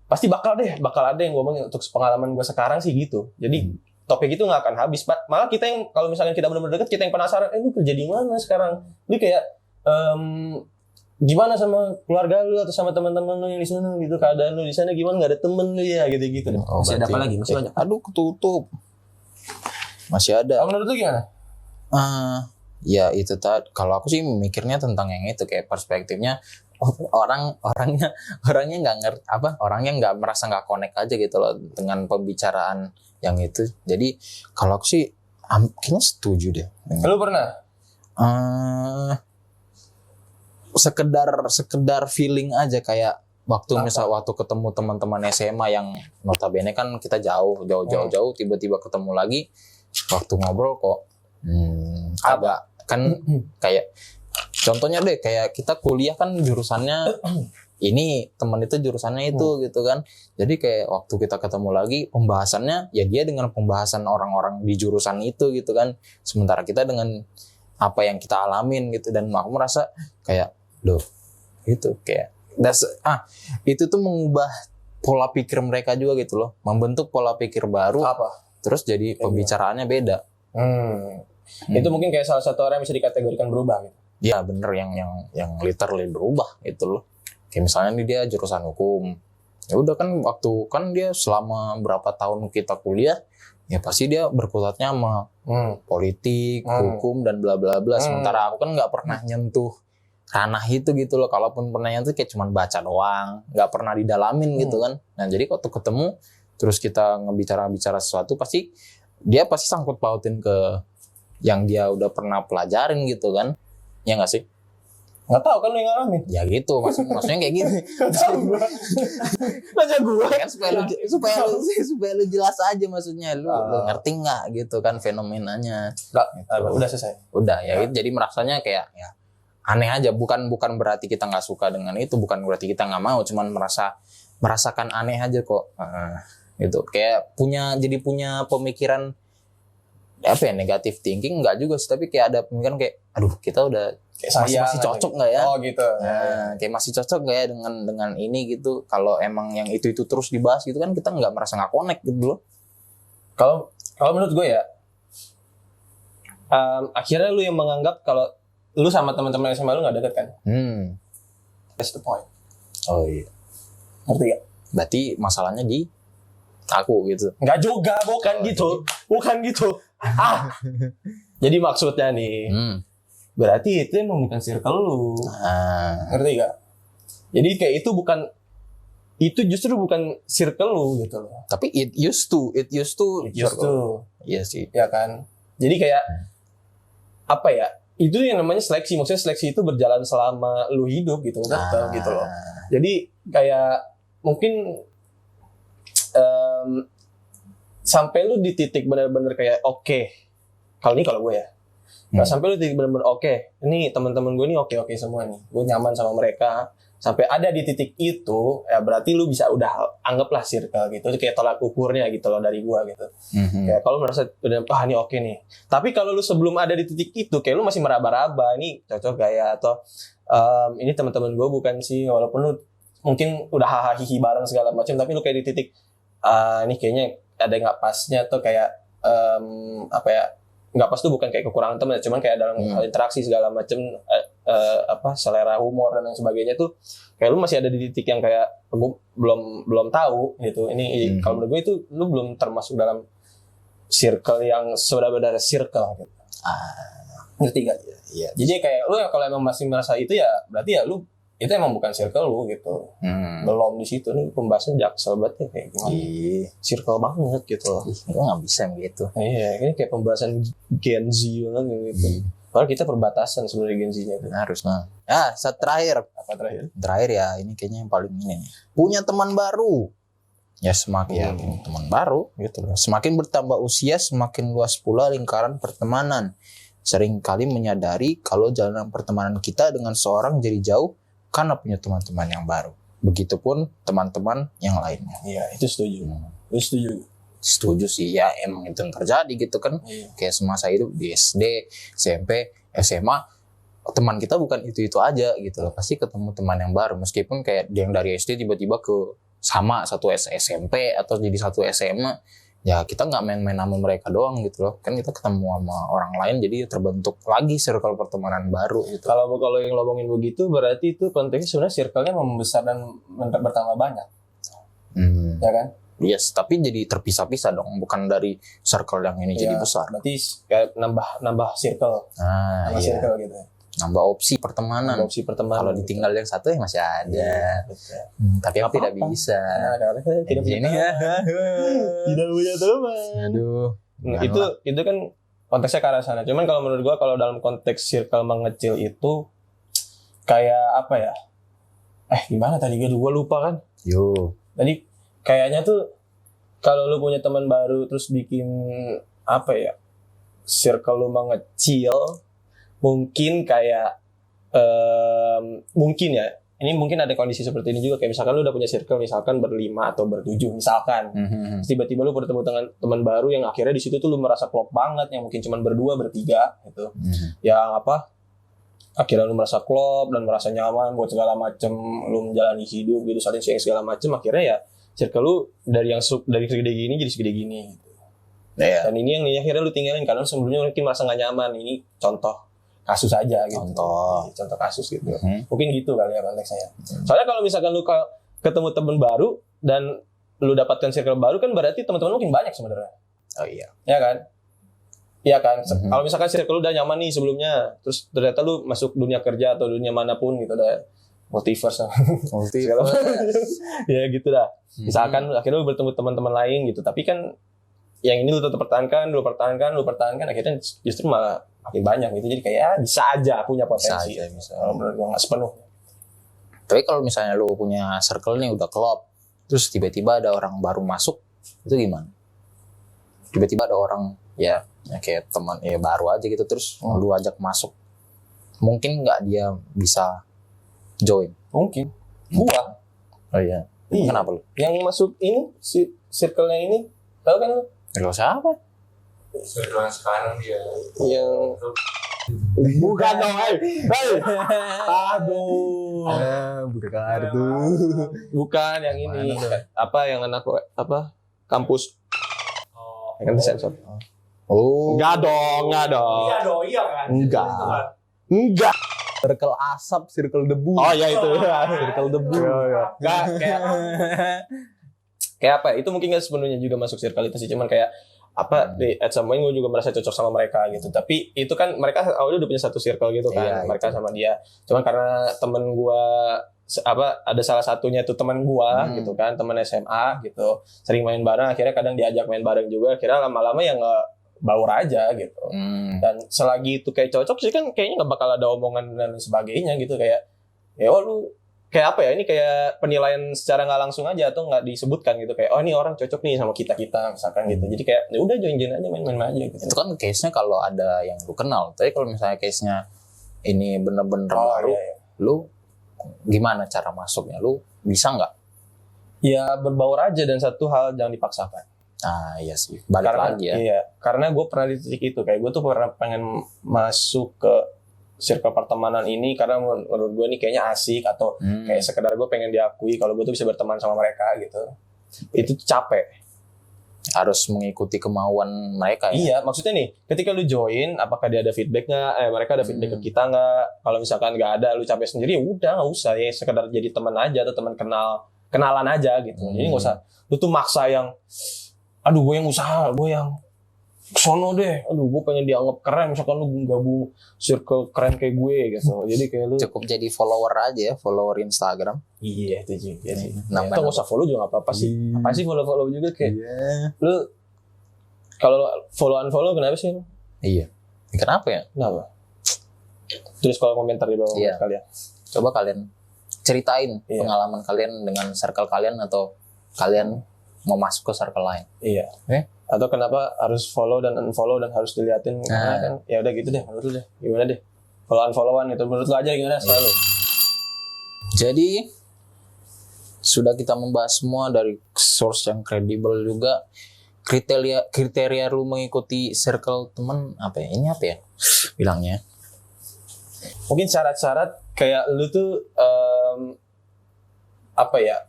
[SPEAKER 2] pasti bakal ada yang ngomongin. Untuk pengalaman gue sekarang sih gitu. Jadi topik itu nggak akan habis. Malah kita yang, kalau misalnya kita benar-benar dekat, kita yang penasaran, lu kerja di mana sekarang? Lu kayak gimana sama keluarga lu atau sama teman-teman lu yang di sana gitu, keadaan lu di sana gimana, nggak ada temen lu ya gitu. Masih ada apa lagi? Masih banyak.
[SPEAKER 1] Aduh, ketutup. Masih ada.
[SPEAKER 2] Menurut lu gimana?
[SPEAKER 1] Ya itu tadi. Kalau aku sih mikirnya tentang yang itu, kayak perspektifnya orangnya nggak ngerti orangnya nggak merasa nggak connect aja gitu loh dengan pembicaraan yang itu. Jadi kalau aku sih kayaknya setuju deh.
[SPEAKER 2] Lu pernah?
[SPEAKER 1] Sekedar feeling aja, kayak waktu ketemu teman-teman SMA yang notabene kan kita jauh, tiba-tiba ketemu lagi, waktu ngobrol kok agak kan kayak contohnya deh, kayak kita kuliah kan jurusannya ini, teman itu jurusannya itu gitu kan. Jadi kayak waktu kita ketemu lagi, pembahasannya ya dia dengan pembahasan orang-orang di jurusan itu gitu kan. Sementara kita dengan apa yang kita alamin gitu. Dan aku merasa kayak loh itu kayak itu tuh mengubah pola pikir mereka juga gitu loh, membentuk pola pikir baru.
[SPEAKER 2] Apa?
[SPEAKER 1] Terus jadi pembicaraannya beda.
[SPEAKER 2] Itu mungkin kayak salah satu orang yang bisa dikategorikan berubah gitu.
[SPEAKER 1] Ya bener, yang literally berubah itu loh. Kayak misalnya nih dia jurusan hukum. Ya udah kan waktu kan dia selama berapa tahun kita kuliah, ya pasti dia berkutatnya sama politik, hukum dan bla bla bla. Sementara aku kan nggak pernah nyentuh ranah itu gitu loh. Kalaupun pernah nyentuh kayak cuma baca doang, nggak pernah didalamin gitu kan. Nah jadi waktu ketemu terus kita ngebicara sesuatu, pasti dia pasti sangkut pautin ke yang dia udah pernah pelajarin gitu kan. Ya nggak sih?
[SPEAKER 2] Nggak tahu kan lu yang ngalamin.
[SPEAKER 1] Ya gitu, maksudnya kayak gitu.
[SPEAKER 2] Nggak tahu gua. Nanya gua.
[SPEAKER 1] Kan supaya lu jelas aja, maksudnya lu ngerti nggak gitu kan fenomenanya.
[SPEAKER 2] Nggak,
[SPEAKER 1] Gitu.
[SPEAKER 2] udah selesai.
[SPEAKER 1] Udah ya, jadi merasanya kayak ya aneh aja, bukan berarti kita nggak suka dengan itu, bukan berarti kita nggak mau, cuman merasakan aneh aja kok. Gitu. Kayak jadi punya pemikiran apa ya, negatif thinking enggak juga sih, tapi kayak ada pemikiran kayak aduh kita udah kayak masih cocok nggak ya?
[SPEAKER 2] Oh gitu.
[SPEAKER 1] Kayak masih cocok nggak ya dengan ini gitu. Kalau emang yang itu terus dibahas gitu kan, kita nggak merasa nggak connect gitu loh.
[SPEAKER 2] Kalau menurut gue ya, akhirnya lu yang menganggap kalau lu sama teman-teman SMA lu nggak deket kan? That's the point.
[SPEAKER 1] Oh iya.
[SPEAKER 2] Ngerti gak?
[SPEAKER 1] Berarti masalahnya di aku gitu.
[SPEAKER 2] Nggak juga, bukan gitu. Bukan gitu. Jadi maksudnya nih, berarti itu emang bukan circle lu. Ngerti gak? Jadi kayak itu justru bukan circle lu gitu loh.
[SPEAKER 1] Tapi it used to. Iya sih.
[SPEAKER 2] Ya kan? Jadi kayak apa ya? Itu yang namanya seleksi. Maksudnya seleksi itu berjalan selama lu hidup gitu, gitu loh. Jadi kayak mungkin sampai lu di titik benar-benar kayak oke. Kalau gue ya. Nah, sampai lu di titik benar-benar oke. Ini teman-teman gue nih oke semua nih. Gue nyaman sama mereka. Sampai ada di titik itu, ya berarti lu bisa udah anggaplah circle gitu. Itu kayak tolak ukurnya gitu loh dari gue gitu. Kayak kalau merasa udah ini oke nih. Tapi kalau lu sebelum ada di titik itu, kayak lu masih meraba-raba, ini cocok gak ya, atau ini teman-teman gue bukan sih, walaupun lu mungkin udah hahaha bareng segala macam, tapi lu kayak di titik ini kayaknya ada nggak pasnya, tuh kayak apa ya, nggak pas tuh bukan kayak kekurangan teman, cuman kayak dalam hal interaksi segala macam, selera humor dan lain sebagainya tuh kayak lu masih ada di titik yang kayak gue belum tahu gitu. Ini kalau menurut gue itu lu belum termasuk dalam circle yang sebenarnya circle gitu. Ngerti gak?
[SPEAKER 1] Iya.
[SPEAKER 2] Jadi kayak lu kalau emang masih merasa itu, ya berarti ya lu itu emang bukan circle lu gitu. Belum di situ. Nih pembahasan jaksel banget ya, kayak gimana? Circle banget gitu.
[SPEAKER 1] Gue nggak bisa gitu.
[SPEAKER 2] Iya, ini kayak pembahasan Gen Z banget gitu. Padahal kita perbatasan sebenarnya Gen Z-nya itu.
[SPEAKER 1] Harus nah. Saat terakhir.
[SPEAKER 2] Apa terakhir?
[SPEAKER 1] Terakhir ya, ini kayaknya yang paling ini nih. Punya teman baru. Ya semakin teman baru gitu loh. Semakin bertambah usia, semakin luas pula lingkaran pertemanan. Sering kali menyadari kalau jalan pertemanan kita dengan seorang jadi jauh karena punya teman-teman yang baru. Begitupun teman-teman yang lainnya.
[SPEAKER 2] Iya, itu setuju. Lu setuju?
[SPEAKER 1] Setuju sih, ya emang itu yang terjadi gitu kan. Kayak semasa hidup di SD, SMP, SMA, teman kita bukan itu-itu aja gitu loh. Pasti ketemu teman yang baru. Meskipun kayak yang dari SD tiba-tiba ke sama satu SMP atau jadi satu SMA, ya kita nggak main-main sama mereka doang gitu loh. Kan kita ketemu sama orang lain, jadi terbentuk lagi circle pertemanan baru gitu.
[SPEAKER 2] Kalau yang ngomongin begitu, berarti itu konteksnya sebenarnya circle-nya membesar dan bertambah banyak. Ya kan?
[SPEAKER 1] Yes, tapi jadi terpisah-pisah dong, bukan dari circle yang ini jadi besar.
[SPEAKER 2] Berarti kayak nambah circle. Nambah circle gitu.
[SPEAKER 1] Nambah opsi pertemanan. Kalau ditinggal yang satu ya masih ada. Tapi aku tidak bisa.
[SPEAKER 2] Tidak punya teman. Tidak punya teman.
[SPEAKER 1] Aduh.
[SPEAKER 2] Itu kan konteksnya ke arah sana. Cuman kalau menurut gua, kalau dalam konteks circle mengecil itu kayak apa ya? Gimana tadi gua lupa kan? Tadi kayaknya tuh kalau lu punya teman baru terus bikin apa ya? Circle lu mengecil, mungkin kayak mungkin ya, ini mungkin ada kondisi seperti ini juga, kayak misalkan lu udah punya circle misalkan berlima atau bertujuh misalkan, tiba-tiba lu bertemu dengan teman baru yang akhirnya di situ tuh lu merasa klop banget, yang mungkin cuma berdua bertiga gitu, yang apa akhirnya lu merasa klop dan merasa nyaman buat segala macem, lu menjalani hidup gitu, saling sharing segala macem, akhirnya ya circle lu dari segede gini jadi segede gini gitu. Dan ini yang akhirnya lu tinggalin karena sebelumnya mungkin merasa nggak nyaman. Ini contoh kasus aja gitu. Contoh kasus gitu. Mungkin gitu kali ya konteksnya. Soalnya kalau misalkan lu ketemu teman baru dan lu dapatkan circle baru kan berarti teman-teman mungkin banyak sebenarnya.
[SPEAKER 1] Oh iya.
[SPEAKER 2] Ya kan? Iya kan? Kalau misalkan circle lu udah nyaman nih sebelumnya, terus ternyata lu masuk dunia kerja atau dunia manapun gitu udah multiverse. Ya gitu dah. Misalkan akhirnya lu bertemu teman-teman lain gitu, tapi kan yang ini lu tetap pertahankan, akhirnya justru malah makin banyak gitu. Jadi kayak bisa aja punya potensi.
[SPEAKER 1] Bisa.
[SPEAKER 2] Kalau menurut gua nggak sepenuhnya.
[SPEAKER 1] Tapi kalau misalnya lu punya circle nih udah klop, terus tiba-tiba ada orang baru masuk, itu gimana? Tiba-tiba ada orang ya kayak teman ya baru aja gitu, terus lu ajak masuk, mungkin nggak dia bisa join?
[SPEAKER 2] Mungkin. Gua.
[SPEAKER 1] Oh iya. Kenapa lu?
[SPEAKER 2] Yang masuk ini circle-nya ini, tahu kan lu?
[SPEAKER 1] Circle siapa?
[SPEAKER 3] Circle yang sekarang dia.
[SPEAKER 2] Yang bukan dong, aduh,
[SPEAKER 1] buka kartu.
[SPEAKER 2] bukan yang ini, yang anak kampus, yang disensor. Enggak dong.
[SPEAKER 3] Iya kan.
[SPEAKER 2] Enggak.
[SPEAKER 1] Circle asap, circle debu.
[SPEAKER 2] Oh ya itu,
[SPEAKER 1] Circle debu.
[SPEAKER 2] Enggak kayak apa? Itu mungkin nggak sepenuhnya juga masuk circle itu sih, cuman kayak at some point gue juga merasa cocok sama mereka gitu. Tapi itu kan mereka awalnya udah punya satu circle gitu kan, mereka sama dia. Cuman karena temen gue ada salah satunya itu teman gue gitu kan, teman SMA gitu, sering main bareng, akhirnya kadang diajak main bareng juga, akhirnya lama-lama ya nggak baur aja gitu. Dan selagi itu kayak cocok sih kan kayaknya nggak bakal ada omongan dan sebagainya gitu, kayak ya lu kayak apa ya, ini kayak penilaian secara nggak langsung aja atau nggak disebutkan gitu, kayak oh ini orang cocok nih sama kita misalkan gitu. Jadi kayak ya udah join aja, main-main aja gitu.
[SPEAKER 1] Itu kan case-nya kalau ada yang lu kenal. Tapi kalau misalnya case-nya ini bener-bener baru, lu gimana cara masuknya? Lu bisa nggak?
[SPEAKER 2] Ya berbaur aja, dan satu hal jangan dipaksakan.
[SPEAKER 1] Nah iya sih, balik lagi ya.
[SPEAKER 2] Iya, karena gue pernah di titik itu, kayak gue tuh pernah pengen masuk ke circle pertemanan ini karena menurut gue nih kayaknya asik, atau kayak sekedar gue pengen diakui kalau gue tuh bisa berteman sama mereka gitu. Itu tuh capek.
[SPEAKER 1] Harus mengikuti kemauan mereka ya.
[SPEAKER 2] Iya, maksudnya nih, ketika lu join, apakah dia ada feedback nggak? Mereka ada feedback ke kita nggak? Kalau misalkan nggak ada, lu capek sendiri, ya udah nggak usah ya, sekedar jadi teman aja atau teman kenalan aja gitu. Jadi nggak usah, lu tuh maksa yang, aduh gue yang usaha, gue yang sono deh, aduh gue pengen dianggap keren, misalkan lu gabung circle keren kayak gue gitu. Jadi kayak lu
[SPEAKER 1] cukup jadi follower aja ya, follower Instagram.
[SPEAKER 2] Iya itu juga sih. Itu
[SPEAKER 1] Nambah.
[SPEAKER 2] nggak usah follow juga nggak apa-apa sih. Apa sih follow juga kayak lu kalau follow kenapa sih?
[SPEAKER 1] Iya. Kenapa ya?
[SPEAKER 2] Kenapa? Terus kalau komentar di bawah kalian.
[SPEAKER 1] Coba kalian ceritain pengalaman kalian dengan circle kalian, atau kalian mau masuk ke circle lain.
[SPEAKER 2] Iya. Atau kenapa harus follow dan unfollow dan harus diliatin? Karena kan ya udah gitu deh, menurut lu deh. Gimana deh? Kalau unfollowan itu menurut lu aja gimana selalu?
[SPEAKER 1] Jadi sudah kita membahas semua dari source yang kredibel juga. Kriteria lu mengikuti circle teman apa ya? Ini apa ya bilangnya?
[SPEAKER 2] Mungkin syarat-syarat kayak lu tuh apa ya?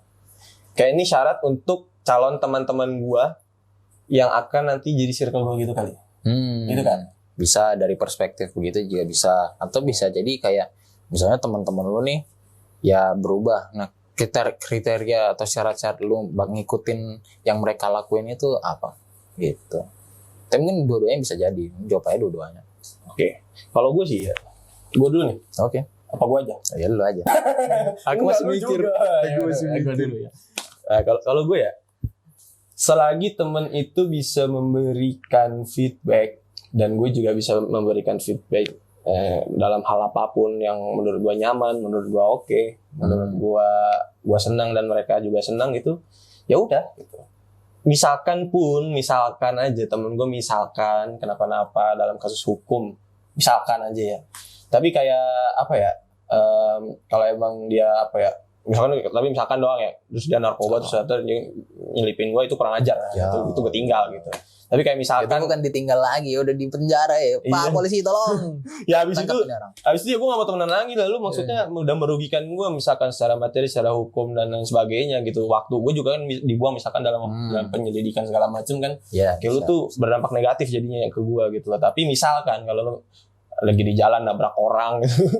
[SPEAKER 2] Kayak ini syarat untuk calon teman-teman gua yang akan nanti jadi circle gua gitu kali. Gitu kan?
[SPEAKER 1] Bisa dari perspektif begitu juga bisa, atau bisa jadi kayak misalnya teman-teman lu nih ya berubah. Nah, kriteria atau syarat-syarat lu ngikutin yang mereka lakuin itu apa gitu. Tapi mungkin dua-duanya bisa jadi. Jawab aja dua-duanya.
[SPEAKER 2] Oke. Kalau gue sih ya, gue dulu nih.
[SPEAKER 1] Oke.
[SPEAKER 2] Apa gue aja?
[SPEAKER 1] Ya lu aja. Aku masih mikir. Aku masih mikir
[SPEAKER 2] dulu ya. Nah, kalau gue ya, selagi teman itu bisa memberikan feedback dan gue juga bisa memberikan feedback dalam hal apapun yang menurut gue nyaman, menurut gue oke, menurut gue senang dan mereka juga senang gitu, ya udah gitu. Misalkan aja temen gue misalkan kenapa-napa dalam kasus hukum, misalkan aja ya. Tapi kayak apa ya? Kalau emang dia apa ya misalkan doang ya, terus dia narkoba terus ternyata dia nyelipin gue, itu kurang ajar.
[SPEAKER 1] Ya.
[SPEAKER 2] Itu gue tinggal gitu. Tapi kayak
[SPEAKER 1] Itu
[SPEAKER 2] misalkan
[SPEAKER 1] bukan ditinggal lagi, udah di penjara ya. Pak
[SPEAKER 2] Iya.
[SPEAKER 1] polisi tolong.
[SPEAKER 2] ya habis itu
[SPEAKER 1] Tangkap ini orang.
[SPEAKER 2] ya gue gak mau temenan lagi lah. Lu maksudnya udah merugikan gue misalkan secara materi, secara hukum dan lain sebagainya gitu. Waktu gue juga kan dibuang misalkan dalam penyelidikan segala macam kan.
[SPEAKER 1] Ya,
[SPEAKER 2] Kayak lu tuh berdampak negatif jadinya ke gue gitu loh. Tapi misalkan kalau lu lagi di jalan nabrak orang gitu.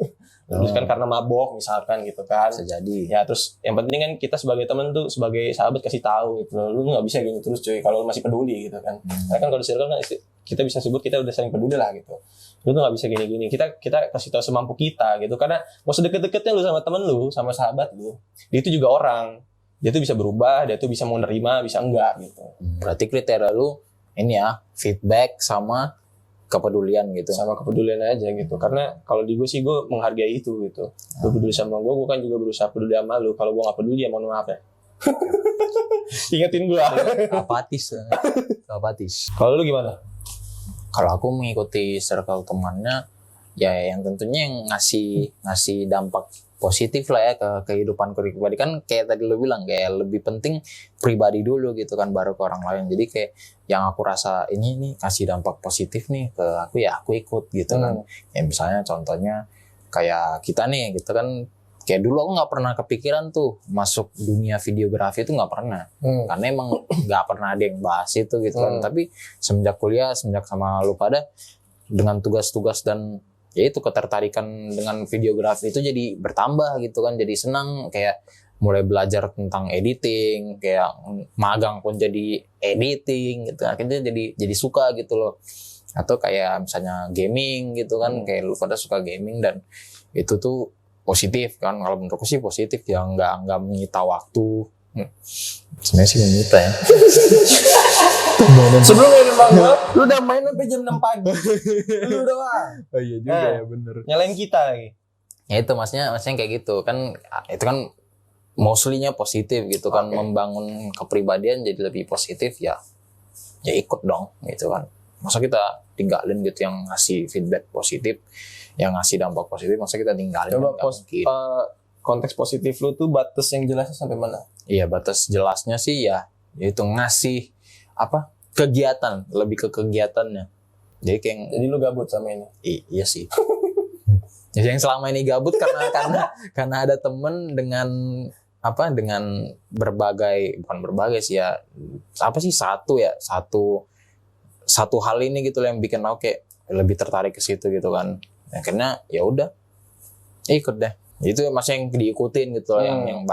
[SPEAKER 2] Terus kan karena mabok misalkan gitu kan.
[SPEAKER 1] bisa jadi.
[SPEAKER 2] Ya terus yang penting kan kita sebagai teman tuh, sebagai sahabat kasih tahu gitu loh. Lu nggak bisa gini terus cuy kalau lu masih peduli gitu kan. Karena kan kalau di circle kan kita bisa sebut kita udah sering peduli lah gitu. Lu tuh nggak bisa gini-gini. Kita kasih tahu semampu kita gitu. Karena mau sedekat-dekatnya lu sama temen lu, sama sahabat lu, dia itu juga orang. Dia tuh bisa berubah, dia tuh bisa mau nerima, bisa enggak gitu.
[SPEAKER 1] Berarti kriteria lu ini ya, feedback sama kepedulian gitu.
[SPEAKER 2] Sama kepedulian aja gitu. Karena kalau di gue sih gue menghargai itu gitu. Lu peduli sama gue kan juga berusaha peduli sama lu. Kalau gue nggak peduli ya mohon maaf ya. Ingetin gue.
[SPEAKER 1] Apatis. Apatis.
[SPEAKER 2] Kalau lu gimana?
[SPEAKER 1] Kalau aku mengikuti circle temannya, ya yang tentunya yang ngasih dampak positif lah ya ke kehidupan pribadi. Kan kayak tadi lu bilang, kayak lebih penting pribadi dulu gitu kan, baru ke orang lain. Jadi kayak yang aku rasa ini nih kasih dampak positif nih ke aku, ya aku ikut gitu kan. Ya misalnya contohnya kayak kita nih gitu kan, kayak dulu aku nggak pernah kepikiran tuh masuk dunia videografi, itu nggak pernah. Karena emang nggak pernah ada yang bahas itu gitu kan. Tapi semenjak kuliah, semenjak sama lu pada, dengan tugas-tugas dan ya itu ketertarikan dengan videografi itu jadi bertambah gitu kan. Jadi senang, kayak mulai belajar tentang editing, kayak magang pun jadi editing gitu. Akhirnya jadi suka gitu loh. Atau kayak misalnya gaming gitu kan, kayak lu pada suka gaming dan itu tuh positif kan. Kalau menurutku sih positif ya, nggak menyita waktu. Sebenarnya sih menyita ya.
[SPEAKER 2] Sebelum main banget, lu udah main sampai jam 6 pagi. Lu doang.
[SPEAKER 1] Oh iya juga ya, bener.
[SPEAKER 2] Nyalain kita lagi.
[SPEAKER 1] Ya itu maksudnya kayak gitu kan, itu kan mostly-nya positif gitu kan, membangun kepribadian jadi lebih positif ya ikut dong gitu kan. Masa kita tinggalin gitu yang ngasih feedback positif, yang ngasih dampak positif, masa kita tinggalin?
[SPEAKER 2] Coba konteks positif lu tuh batas yang jelasnya sampai mana?
[SPEAKER 1] Iya, batas jelasnya sih ya itu ngasih apa, kegiatan, lebih ke kegiatannya. Jadi
[SPEAKER 2] lu gabut sama ini.
[SPEAKER 1] Iya sih. Jadi yang selama ini gabut karena ada temen dengan bukan berbagai sih ya, satu hal ini gitu yang bikin aku kayak lebih tertarik ke situ gitu kan. Akhirnya ya udah ikut deh. Itu masih yang diikutin gitu loh,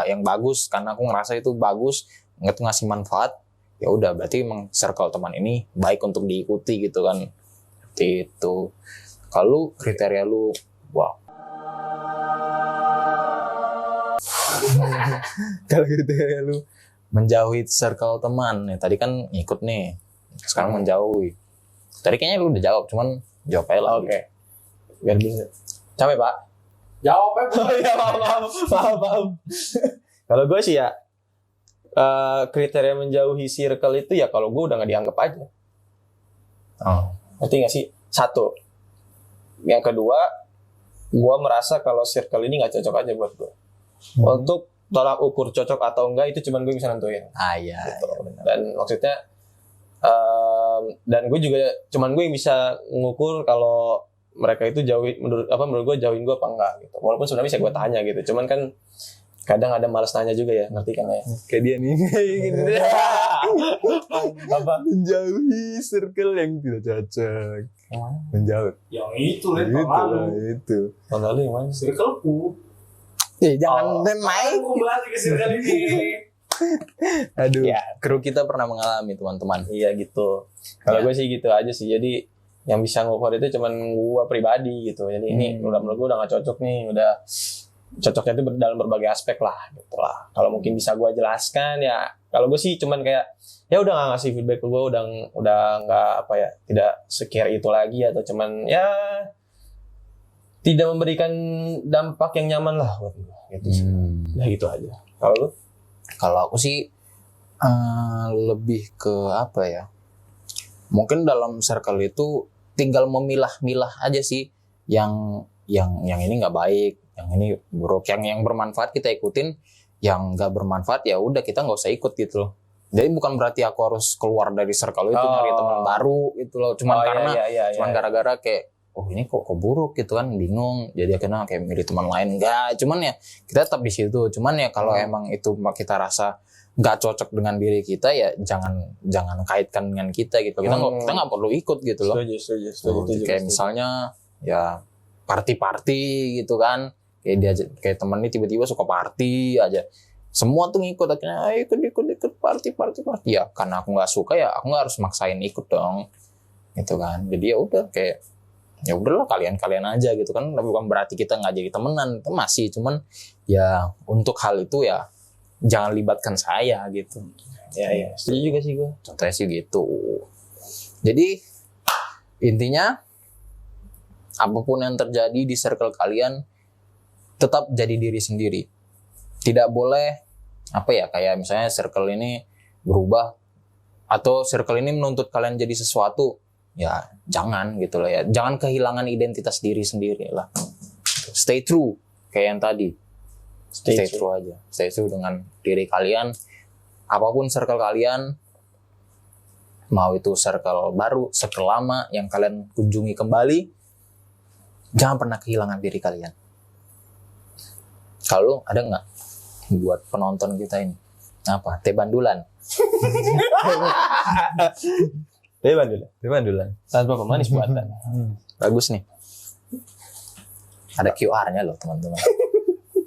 [SPEAKER 1] yang bagus, karena aku ngerasa itu bagus, ngasih manfaat. Ya udah, berarti emang circle teman ini baik untuk diikuti gitu kan. Seperti itu. Kalau kriteria lu, wow. Kalau kriteria lu menjauhi circle teman, ya tadi kan ngikut nih, sekarang menjauhi. Tadi kayaknya lu udah jawab, cuman jawab aja lah.
[SPEAKER 2] Oke. Biar bisa. Capek Pak?
[SPEAKER 3] Jawab aja.
[SPEAKER 2] Oh iya, maaf. Kalau gue sih ya, kriteria menjauhi circle itu ya kalau gue udah gak dianggap aja. Ngerti gak sih? Satu. Yang kedua, gue merasa kalau circle ini gak cocok aja buat gue. Untuk tolak ukur cocok atau enggak itu cuman gue bisa nentuin.
[SPEAKER 1] Iya,
[SPEAKER 2] gitu.
[SPEAKER 1] iya benar.
[SPEAKER 2] Dan maksudnya dan gue juga cuman gue yang bisa ngukur kalau mereka itu menurut gue jauhin gue apa enggak gitu. Walaupun sebenarnya bisa gue tanya gitu. Cuman kan kadang ada malas nanya juga ya, ngerti kan ya?
[SPEAKER 1] Kayak dia nih, gini.
[SPEAKER 2] Apa?
[SPEAKER 1] Menjauhi circle yang tidak cocok. Menjauh.
[SPEAKER 3] Yang itu lalu.
[SPEAKER 1] Itu.
[SPEAKER 2] Tahun lalu yang mana?
[SPEAKER 3] Circleku.
[SPEAKER 1] Jangan main.
[SPEAKER 3] Aku kembali ke circle ini.
[SPEAKER 1] Aduh.
[SPEAKER 2] Ya.
[SPEAKER 1] Kru kita pernah mengalami teman-teman.
[SPEAKER 2] Iya gitu. Kalau gue sih gitu aja sih. Jadi yang bisa ngukur itu cuman gue pribadi gitu. Jadi ini menurut gue udah gak cocok nih. Udah cocoknya itu dalam berbagai aspek lah gitu lah. Kalau mungkin bisa gue jelaskan ya. Kalau gue sih cuman kayak ya udah gak ngasih feedback ke gue, udah nggak tidak secare itu lagi, atau cuman ya tidak memberikan dampak yang nyaman lah buat gue gitu sih. Nah gitu aja. Kalau lu?
[SPEAKER 1] Kalau aku sih lebih ke apa ya? Mungkin dalam circle itu tinggal memilah-milah aja sih yang ini nggak baik, yang ini buruk, yang bermanfaat kita ikutin, yang nggak bermanfaat ya udah kita nggak usah ikut gitu loh. Jadi bukan berarti aku harus keluar dari circle itu nyari teman baru gitu loh. Cuman karena gara-gara kayak ini kok buruk gitu kan, bingung. Jadi akhirnya kayak milih teman lain. Enggak, cuman ya kita tetap di situ. Cuman ya kalau emang itu kita rasa nggak cocok dengan diri kita ya jangan kaitkan dengan kita gitu. Kita nggak perlu ikut gitu loh.
[SPEAKER 2] Setuju.
[SPEAKER 1] Kayak misalnya ya party gitu kan. Kayak dia kayak temen ini tiba-tiba suka party aja. Semua tuh ngikut akhirnya ikut party. Ya karena aku nggak suka ya aku nggak harus maksain ikut dong. Gitu kan. Jadi ya udah kayak ya udahlah kalian aja gitu kan. Bukan berarti kita nggak jadi temenan, itu masih cuman ya untuk hal itu ya jangan libatkan saya gitu.
[SPEAKER 2] Ya, setuju juga sih gue.
[SPEAKER 1] Contohnya sih gitu. Jadi intinya apapun yang terjadi di circle kalian tetap jadi diri sendiri. Tidak boleh kayak misalnya circle ini berubah atau circle ini menuntut kalian jadi sesuatu. Ya jangan gitu lah ya. Jangan kehilangan identitas diri sendiri lah. Stay true kayak yang tadi. Stay true aja. Stay true dengan diri kalian. Apapun circle kalian, mau itu circle baru, circle lama yang kalian kunjungi kembali, jangan pernah kehilangan diri kalian. Kalau ada nggak buat penonton kita ini? Apa? Teh bandulan.
[SPEAKER 2] Teh bandulan. Tanpa pemanis buatan.
[SPEAKER 1] Bagus nih. Ada QR-nya loh teman-teman.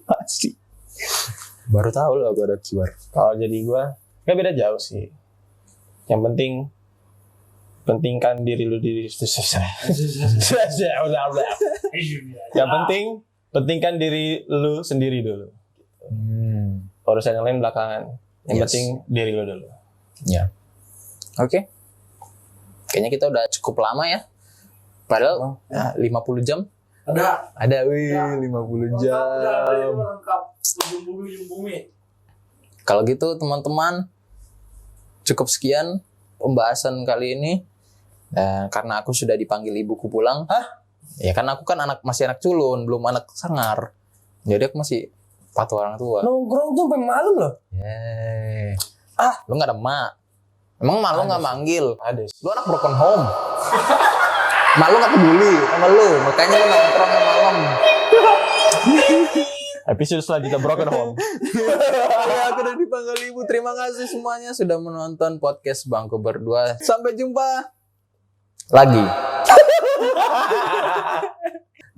[SPEAKER 2] Pasti.
[SPEAKER 1] Baru tahu loh gue ada QR.
[SPEAKER 2] Kalau jadi gue, nggak beda jauh sih. Yang pentingkan diri lu pentingkan diri lu sendiri dulu. Urusan yang lain belakangan. Yang penting diri lu dulu.
[SPEAKER 1] Ya. Oke. Kayaknya kita udah cukup lama ya. Padahal 50 jam. Ada, wih, 50 jam. Kalau gitu teman-teman, cukup sekian pembahasan kali ini. Dan karena aku sudah dipanggil ibuku pulang. Ya kan aku kan masih anak culun, belum anak sangar. Jadi aku masih patuh orang tua.
[SPEAKER 2] Nongkrong tuh sampai malam loh.
[SPEAKER 1] Lu gak ada emak. Emang emak lu gak manggil?
[SPEAKER 2] Ada.
[SPEAKER 1] Lu anak broken home. Emak lu gak peduli sama lu. Makanya lu nongkrongnya malam.
[SPEAKER 2] Episode selanjutnya broken home.
[SPEAKER 1] Ya, aku udah dipanggil ibu. Terima kasih semuanya sudah menonton podcast Bangku Berdua. Sampai jumpa lagi.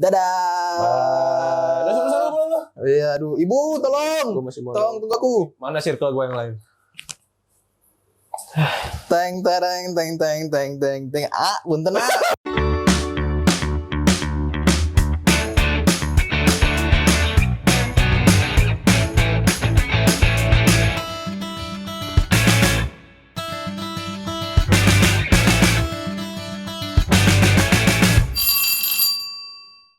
[SPEAKER 1] Dadah.
[SPEAKER 2] Udah suruh pulang lo.
[SPEAKER 1] Iya, aduh, ibu tolong. Tolong tunggu aku.
[SPEAKER 2] Mana circle gue yang lain?
[SPEAKER 1] Teng. Punten.